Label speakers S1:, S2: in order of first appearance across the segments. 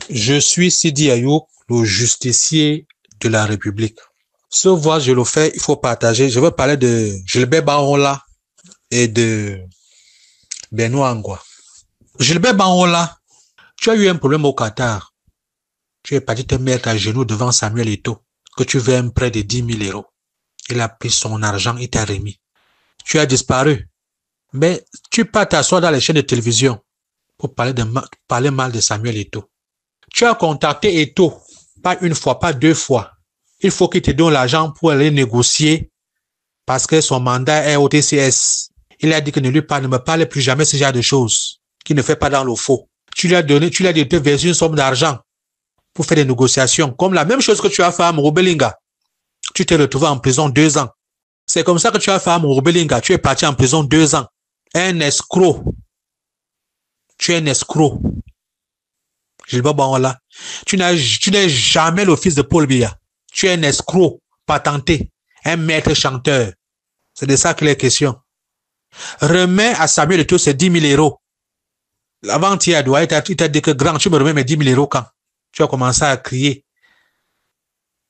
S1: Je suis Sidi Ayoub, le justicier de la République. Ce voix, je le fais, il faut partager. Je veux parler de Gilbert Barola et de Benoît Angwa. Gilbert Barola, tu as eu un problème au Qatar. Tu es parti te mettre à genoux devant Samuel Eto'o, que tu veux un prêt de 10 000 euros. Il a pris son argent, il t'a remis. Tu as disparu. Mais tu peux t'asseoir dans les chaînes de télévision pour parler mal de Samuel Eto'o. Tu as contacté Eto'o, pas une fois, pas deux fois. Il faut qu'il te donne l'argent pour aller négocier parce que son mandat est au TCS. Il a dit que ne me parle plus jamais ce genre de choses, qu'il ne fait pas dans le faux. Tu lui as dit de te verser une somme d'argent pour faire des négociations, comme la même chose que tu as fait à Mouroubelinga. Tu t'es retrouvé en prison 2 ans. C'est comme ça que tu as fait à Mouroubelinga. Tu es parti en prison 2 ans. Un escroc. Tu es un escroc. Gilbert Barola. Tu n'es jamais le fils de Paul Biya. Tu es un escroc patenté. Un maître chanteur. C'est de ça qu'il est question. Remets à Samuel Eto'o ses 10 000 euros. Avant-hier, il t'a dit que grand, tu me remets mes 10 000 euros quand? Tu as commencé à crier.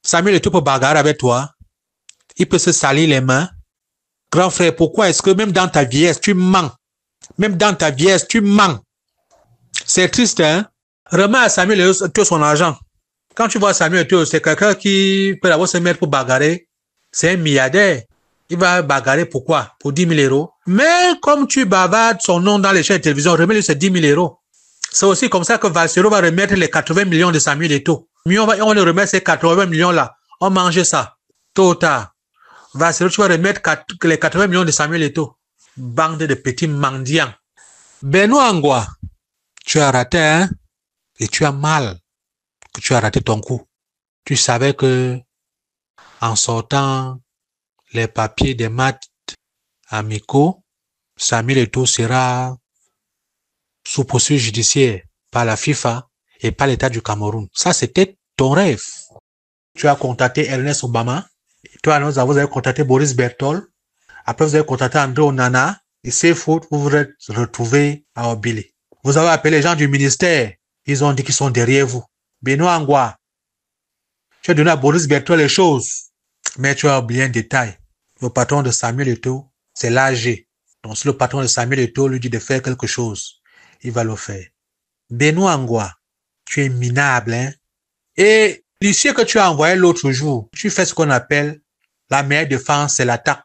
S1: Samuel Eto'o peut bagarrer avec toi. Il peut se salir les mains. Grand frère, pourquoi est-ce que même dans ta vieillesse, tu mens? Même dans ta vieillesse, tu mens. C'est triste, hein? Remets à Samuel Eto'o son argent. Quand tu vois Samuel Eto'o, c'est quelqu'un qui peut avoir se mettre pour bagarrer. C'est un milliardaire. Il va bagarrer pourquoi? Pour 10 000 euros. Mais comme tu bavardes son nom dans les chaînes de télévision, remets-lui ces 10 000 euros. C'est aussi comme ça que Valsero va remettre les 80 millions de Samuel Eto'o. On le remet ces 80 millions-là. On mange ça. Tôt ou tard. Valsero, tu vas remettre les 80 millions de Samuel Eto'o. Bande de petits mendiants. Benoît Angwa, tu as raté, hein? Et tu as mal que tu as raté ton coup. Tu savais que en sortant les papiers des matchs amicaux, Samuel Eto'o sera sous poursuite judiciaire par la FIFA et par l'État du Cameroun. Ça, c'était ton rêve. Tu as contacté Ernest Obama. Toi, vous avez contacté Boris Berthold. Après, vous avez contacté André Onana. Et c'est faute, vous vous êtes retrouvés à Obili. Vous avez appelé les gens du ministère. Ils ont dit qu'ils sont derrière vous. Benoît Angwa, tu as donné à Boris Berthold les choses. Mais tu as oublié un détail. Le patron de Samuel Eto'o, c'est l'AG. Donc, si le patron de Samuel Eto'o lui dit de faire quelque chose, il va le faire. Benoît Angwa, tu es minable, hein? Et l'huissier que tu as envoyé l'autre jour, tu fais ce qu'on appelle la meilleure défense, c'est l'attaque.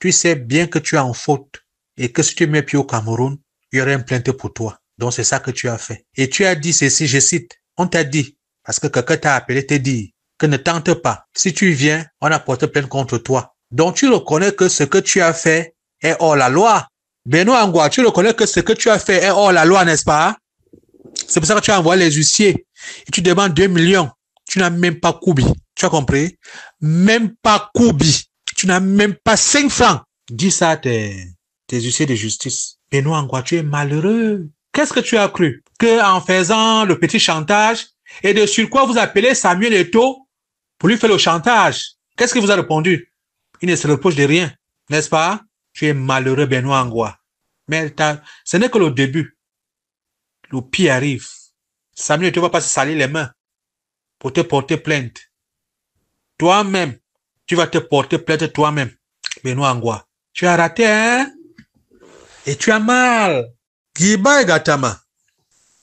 S1: Tu sais bien que tu es en faute et que si tu mets pied au Cameroun, il y aurait une plainte pour toi. Donc, c'est ça que tu as fait. Et tu as dit ceci, je cite, on t'a dit, parce que quelqu'un t'a appelé, t'a dit que ne tente pas. Si tu viens, on a porté plainte contre toi. Donc, tu reconnais que ce que tu as fait est hors la loi. Benoît Angwa, tu reconnais que ce que tu as fait est hors la loi, n'est-ce pas? C'est pour ça que tu as envoyé les huissiers et tu demandes 2 millions. Tu n'as même pas Koubi. Tu as compris? Même pas Koubi. Tu n'as même pas 5 francs. Dis ça à tes huissiers de justice. Benoît Angwa, tu es malheureux. Qu'est-ce que tu as cru? Que en faisant le petit chantage et de sur quoi vous appelez Samuel Eto'o pour lui faire le chantage? Qu'est-ce qu'il vous a répondu? Il ne se reproche de rien, n'est-ce pas? Tu es malheureux, Benoît Angwa. Mais ce n'est que le début. Le pire arrive. Samuel Eto'o ne va pas se salir les mains pour te porter plainte. Toi-même, tu vas te porter plainte toi-même. Benoît Angwa, tu as raté, hein? Et tu as mal. Guiba Gatama,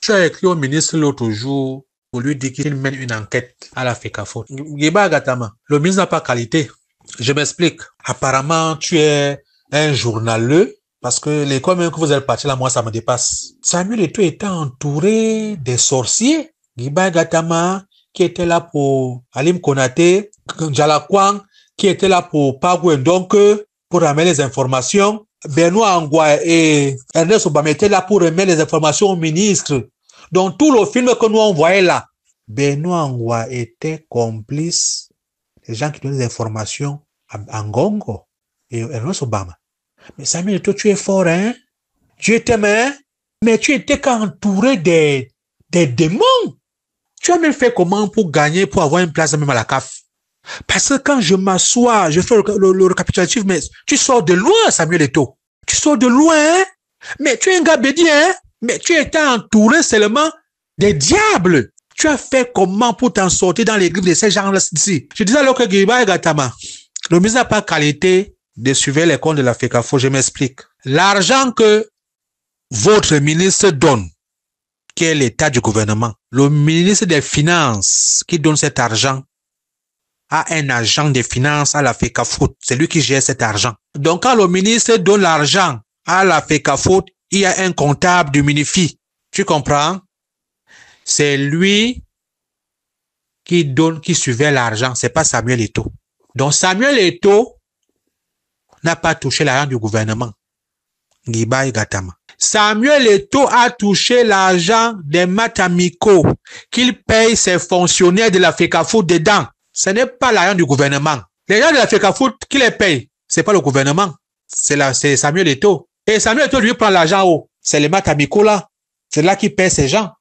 S1: tu as écrit au ministre l'autre jour pour lui dire qu'il mène une enquête à la FECAFO. Guiba Gatama, le ministre n'a pas qualité. Je m'explique. Apparemment, tu es un journaleux parce que l'école même que vous êtes parti là, moi, ça me dépasse. Samuel Eto'o était entouré des sorciers. Guiba Gatama, qui était là pour Alim Konaté, Djalakwang, qui était là pour Pagou Ndonke, pour ramener les informations. Benoît Angwa et Ernest Obama étaient là pour remettre les informations au ministre. Donc, tout le film que nous on voyait là, Benoît Angwa était complice des gens qui donnent des informations à Ngongo et Ernest Obama. Mais Samuel Eto'o, tu es fort, hein? Dieu t'aime, hein? Mais tu étais qu'entouré des démons. Tu as même fait comment pour gagner, pour avoir une place même à la CAF? Parce que quand je m'assois, je fais le récapitulatif, mais tu sors de loin, Samuel Eto'o. Tu sors de loin, hein? Mais tu es un gars bédi, hein? Mais tu étais entouré seulement des diables. Tu as fait comment pour t'en sortir dans les griffes de ces gens-là ici? Je disais alors que Guiba et Gattama, le ministre n'a pas qualité de suivre les comptes de la FECAFO. Je m'explique. L'argent que votre ministre donne, qui est l'état du gouvernement, le ministre des Finances qui donne cet argent a un agent des finances à la FECAFO. C'est lui qui gère cet argent. Donc, quand le ministre donne l'argent à la FECAFO, il y a un comptable du MINIFI. Tu comprends? C'est lui qui suivait l'argent. C'est pas Samuel Eto'o. Donc, Samuel Eto'o n'a pas touché l'argent du gouvernement. Guiba et Gattama. Samuel Eto'o a touché l'argent des Matamiko qu'il paye ses fonctionnaires de la FECAFO dedans. Ce n'est pas l'argent du gouvernement. Les gens de la FECAFO qui les payent, c'est pas le gouvernement. C'est Samuel Eto'o. Et Samuel Eto'o lui prend l'argent où? C'est les Matamiko là. C'est là qui paye ces gens.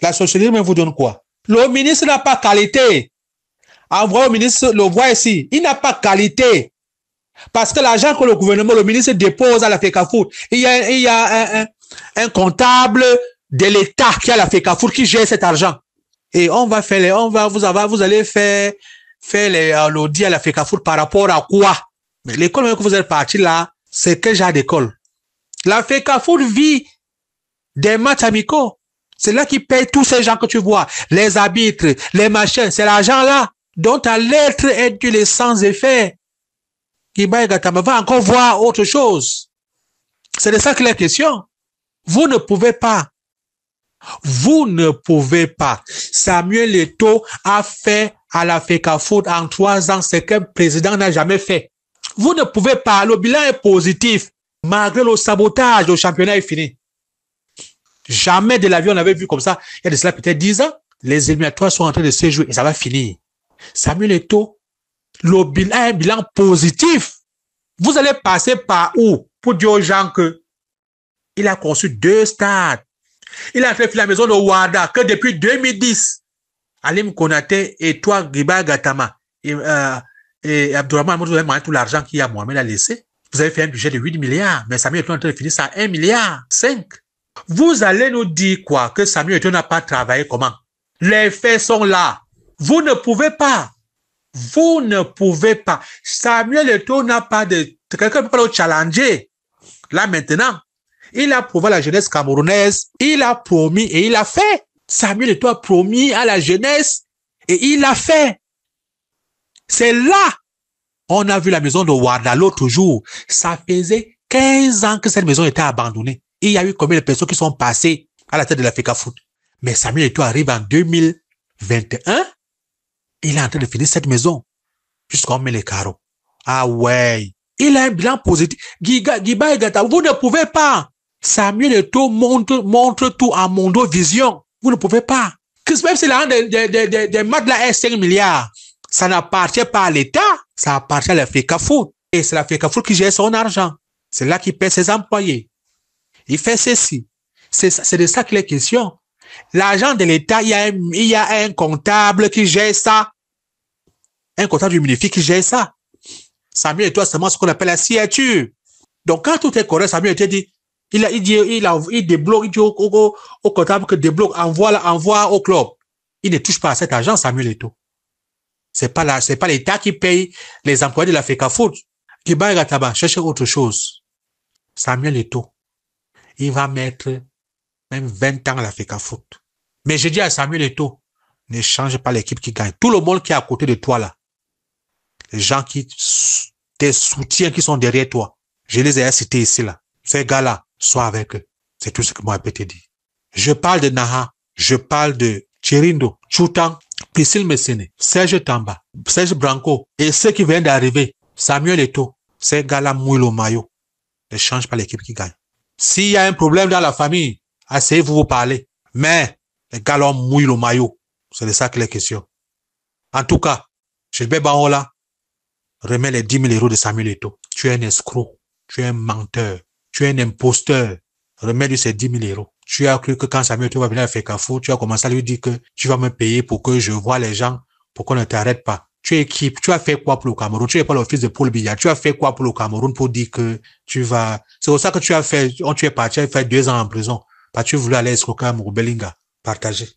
S1: La socialisme vous donne quoi? Le ministre n'a pas qualité. Envoyez au ministre, le voit ici. Il n'a pas qualité. Parce que l'argent que le gouvernement, le ministre dépose à la FECAFO, il y a un comptable de l'État qui a la FECAFO qui gère cet argent. Et vous allez faire l'audit à la FECAFO par rapport à quoi? Mais l'école que vous êtes parti là, c'est quel genre d'école? La FECAFO vit des matchs amicaux. C'est là qui paye tous ces gens que tu vois. Les arbitres, les machins, c'est l'argent là dont ta lettre est du les sans effet. Guiba et Gattama va encore voir autre chose. C'est de ça que la question. Vous ne pouvez pas. Samuel Eto'o a fait à la FECAFO en 3 ans ce qu'un président n'a jamais fait. Vous ne pouvez pas. Le bilan est positif. Malgré le sabotage, le championnat est fini. Jamais de la vie on avait vu comme ça. Il y a de cela peut-être 10 ans. Les éliminatoires sont en train de se jouer et ça va finir. Samuel Eto'o, le bilan est un bilan positif. Vous allez passer par où pour dire aux gens que il a conçu 2 stades. Il a fait la maison de Ouada que depuis 2010, Alim Konaté et toi, Guiba Gattama et Abdourahmane, vous avez mangé tout l'argent qu'il y a Mohamed a laissé. Vous avez fait un budget de 8 milliards, mais Samuel Eto'o est en train de finir ça à 1,5 milliard. Vous allez nous dire quoi? Que Samuel Eto'o n'a pas travaillé comment? Les faits sont là. Vous ne pouvez pas. Vous ne pouvez pas. Samuel Eto'o n'a pas de... Quelqu'un ne peut pas le challenger. Là maintenant, il a prouvé à la jeunesse camerounaise, il a promis et il a fait. Samuel Eto'o a promis à la jeunesse et il a fait. C'est là. On a vu la maison de Ouada l'autre jour. Ça faisait 15 ans que cette maison était abandonnée. Il y a eu combien de personnes qui sont passées à la tête de la FECAFO? Mais Samuel Eto'o arrive en 2021. Il est en train de finir cette maison. Jusqu'on met les carreaux. Ah ouais. Il a un bilan positif. Guiba et Gattama, vous ne pouvez pas. Samuel Eto'o montre tout en Mondovision. Vous ne pouvez pas. Même si l'argent des maths là est 5 milliards, ça n'appartient pas à l'État. Ça appartient à la FECAFO. Et c'est la FECAFO qui gère son argent. C'est là qu'il paie ses employés. Il fait ceci. C'est de ça qu'il est question. L'argent de l'État, il y a un comptable qui gère ça. Un comptable du MINIFI qui gère ça. Samuel Eto'o, c'est seulement ce qu'on appelle la signature. Donc, quand tout est correct, Samuel Eto'o dit, il débloque, il dit au comptable que débloque, envoie au club. Il ne touche pas à cet argent, Samuel Eto'o. C'est pas l'État qui paye les employés de la FECAFO. Guiba et Gattama, cherchez autre chose. Samuel Eto'o, il va mettre même 20 ans à la FECAFO. Mais je dis à Samuel Eto'o, ne change pas l'équipe qui gagne. Tout le monde qui est à côté de toi là, les gens qui te soutiennent, qui sont derrière toi, je les ai cités ici là. Ces gars-là, sois avec eux. C'est tout ce que moi je peux te dire. Je parle de Naha, je parle de Chirindo, Choutan, Priscille Messene, Serge Tamba, Serge Branco et ceux qui viennent d'arriver, Samuel Eto'o, ces gars-là mouillent le maillot. Ne change pas l'équipe qui gagne. S'il y a un problème dans la famille, asseyez-vous vous parler. Mais les gars-là mouillent le maillot. C'est de ça qu'il est question. En tout cas, Gilbert Baola remet les 10 000 euros de Samuel Eto'o. Tu es un escroc, tu es un menteur, tu es un imposteur. Remets-lui ces 10 000 euros. Tu as cru que quand Samuel Eto'o va venir à FECAFO, tu as commencé à lui dire que tu vas me payer pour que je vois les gens, pour qu'on ne t'arrête pas. Tu es qui? Tu as fait quoi pour le Cameroun? Tu n'es pas le fils de Paul Biya. Tu as fait quoi pour le Cameroun pour dire que tu vas... C'est pour ça que tu es parti faire 2 ans en prison. Parce que tu voulais aller escroquer à Moubelinga. Partagez.